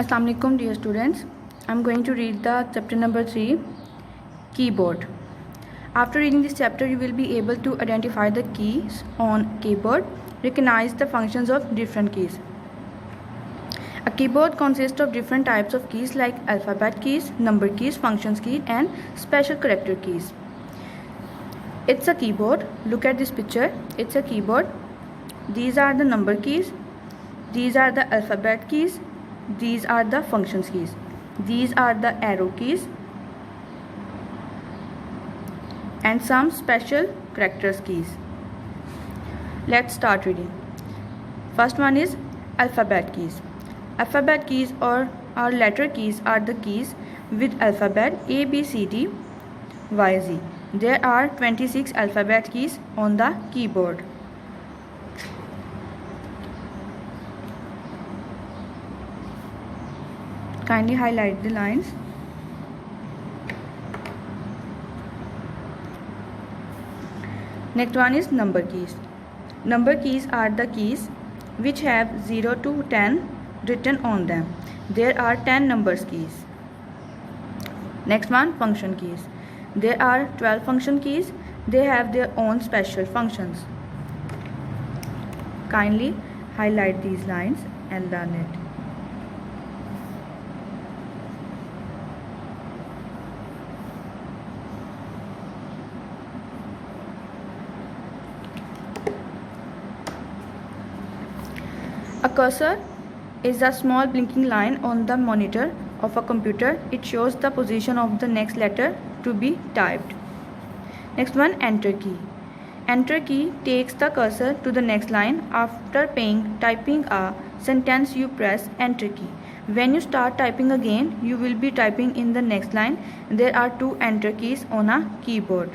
Assalamu alaikum dear students. I am going to read the chapter number 3, keyboard. After reading this chapter you will be able to identify the keys on keyboard, recognize the functions of different keys. A keyboard consists of different types of keys like alphabet keys, number keys, functions keys and special character keys. It's a keyboard. Look at this picture. It's a keyboard. These are the number keys. These are the alphabet keys. These are the functions keys. These are the arrow keys and some special characters keys. Let's start reading. First one is alphabet keys. Alphabet keys or letter keys are the keys with alphabet A, B, C, D, Y, Z. There are 26 alphabet keys on the keyboard. Kindly highlight the lines. Next one is number keys. Number keys are the keys which have 0 to 10 written on them. There are 10 numbers keys. Next one, function keys. There are 12 function keys. They have their own special functions. Kindly highlight these lines and learn it. A cursor is a small blinking line on the monitor of a computer. It shows the position of the next letter to be typed. Next one, enter key. Enter key takes the cursor to the next line. After typing a sentence, you press enter key. When you start typing again, you will be typing in the next line. There are 2 enter keys on a keyboard.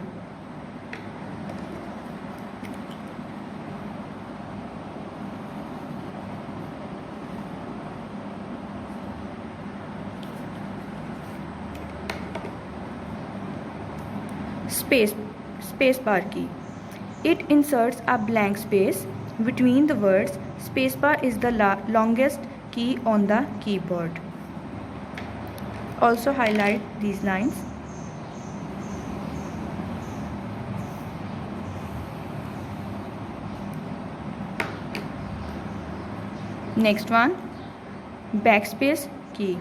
Spacebar key. It inserts a blank space between the words. Spacebar is the longest key on the keyboard. Also highlight these lines. Next one, backspace key.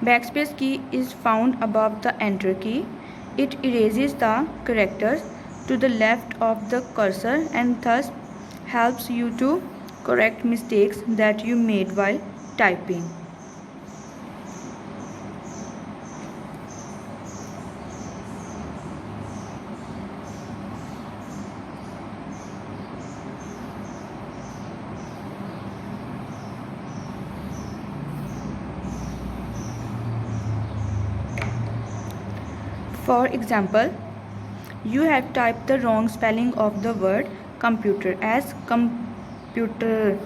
Backspace key is found above the enter key. It erases the characters to the left of the cursor and thus helps you to correct mistakes that you made while typing. For example, you have typed the wrong spelling of the word computer as computer.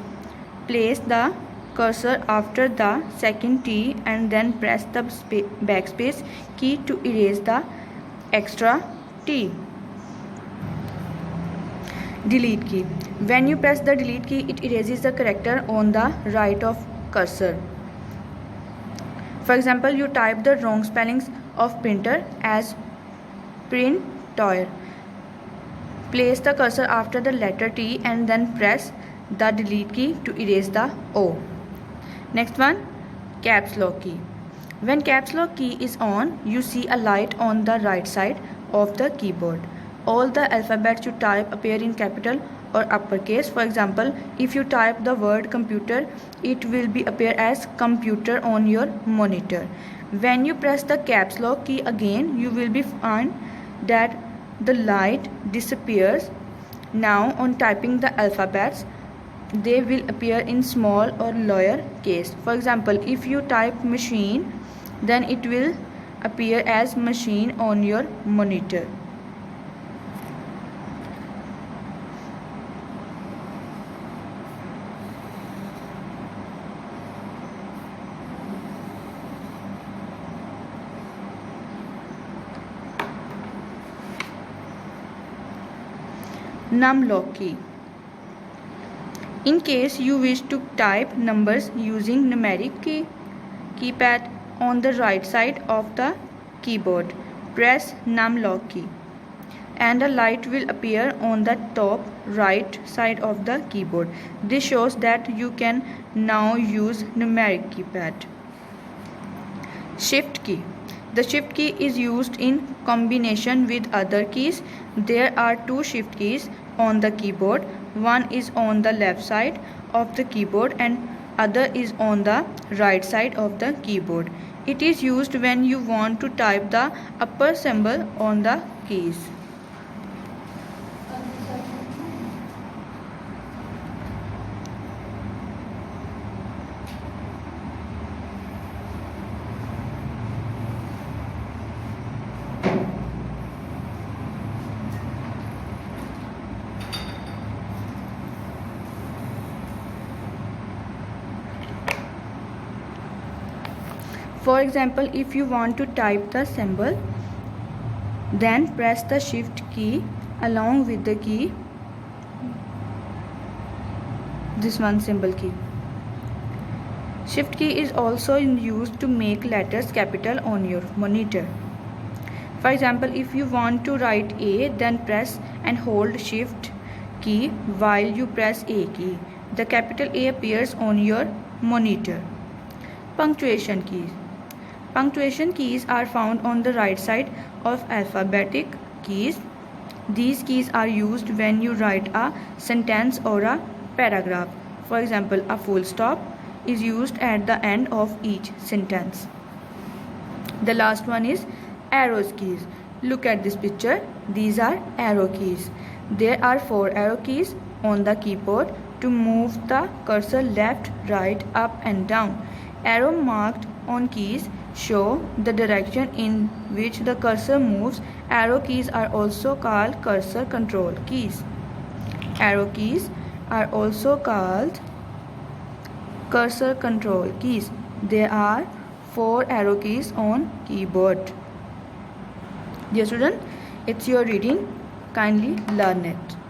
Place the cursor after the second T and then press the backspace key to erase the extra T. Delete key. When you press the delete key, it erases the character on the right of cursor. For example, you type the wrong spellings of printer as printer. Place the cursor after the letter T and then press the delete key to erase the O. Next one, caps lock key. When caps lock key is on, you see a light on the right side of the keyboard. All the alphabets you type appear in capital or uppercase. For example, if you type the word computer, it will appear as computer on your monitor. When you press the caps lock key again, you will find that the light disappears. Now on typing the alphabets, they will appear in small or lower case. For example, if you type machine, then it will appear as machine on your monitor. Numlock key. In case you wish to type numbers using numeric key, keypad on the right side of the keyboard. Press numlock key and a light will appear on the top right side of the keyboard. This shows that you can now use numeric keypad. Shift key. The shift key is used in combination with other keys. There are two shift keys on the keyboard. One is on the left side of the keyboard and other is on the right side of the keyboard. It is used when you want to type the upper symbol on the keys. For example, if you want to type the symbol, then press the shift key along with the key, this one symbol key. Shift key is also used to make letters capital on your monitor. For example, if you want to write A, then press and hold shift key while you press A key. The capital A appears on your monitor. Punctuation keys. Punctuation keys are found on the right side of alphabetic keys. These keys are used when you write a sentence or a paragraph. For example, a full stop is used at the end of each sentence. The last one is arrows keys. Look at this picture. These are arrow keys. There are 4 arrow keys on the keyboard to move the cursor left, right, up and down. Arrow marked on keys show the direction in which the cursor moves. Arrow keys are also called cursor control keys. Arrow keys are also called cursor control keys. There are 4 arrow keys on keyboard. Dear student, it's your reading. Kindly learn it.